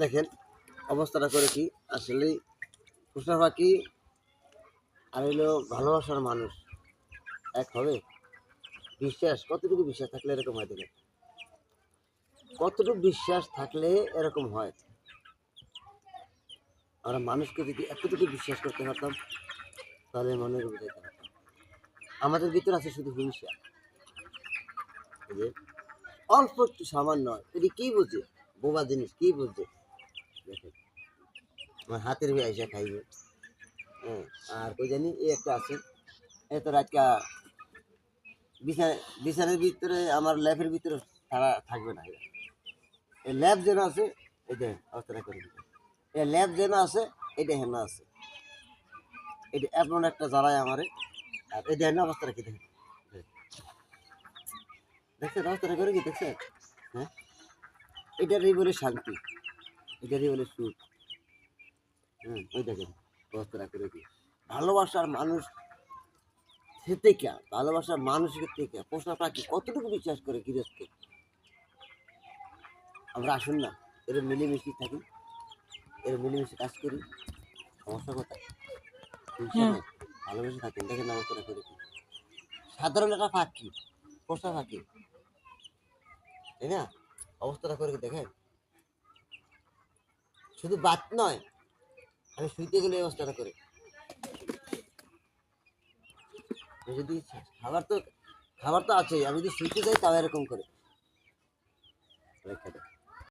দেখেন অবস্থাটা করে কি আসলে পোষা পাখি আর হইলো ভালোবাসার মানুষ এক হবে। বিশ্বাস কতটুকু বিশ্বাস থাকলে এরকম হয় দেখেন, কতটুকু বিশ্বাস থাকলে এরকম হয়। আমরা মানুষকে যদি এতটুকু বিশ্বাস করতে পারতাম তাহলে মনের বুঝাইতে পারতাম। আমাদের ভিতরে আছে শুধু হিংসা, যে অল্প একটু সামান্য এটি কি বুঝে, বোবা জিনিস কি বুঝে। দেখেন আমার হাতের আইসা খাইবে, হ্যাঁ। আর কই জানি এই একটা আছে, এত রাতটা বিছানার ভিতরে আমার ল্যাবের ভিতরে তারা থাকবে না। এই ল্যাব যেন আছে, এই দেখেন অবস্থাটা করে দিবে। এই ল্যাব যেন আছে, এটা হেন আছে, এটা এমন একটা জ্বালায় আমারে। আর এই দেখেন অবস্থাটা কি দেখেন, দেখছেন অবস্থাটা করে কি দেখছেন, হ্যাঁ। এটারই বলে শান্তি, এটারই বলে সুখ। ওই দেখেন অবস্থাটা করে কি। ভালোবাসার মানুষ থেকে, ভালোবাসার মানুষের থেকে পোষা পাখি কতটুকু বিশ্বাস করে গৃহস্থ। আমরা আসুন না এর মিলেমিশে থাকি, এর মিলেমিশে কাজ করি, সমস্যা কোথায়? হিংসা ভালোবেসে থাকেন, দেখেন অবস্থাটা করে কি। সাধারণ একটা পাখি, পোষা পাখি, তাই না? অবস্থাটা করে কি দেখেন। শুধু বাত নয়, আমি শুইতে গেলে এই অবস্থাটা করে। যদি খাবার তো আছেই, আমি যদি শুইতে যাই তাও এরকম করে রেখে দেয়।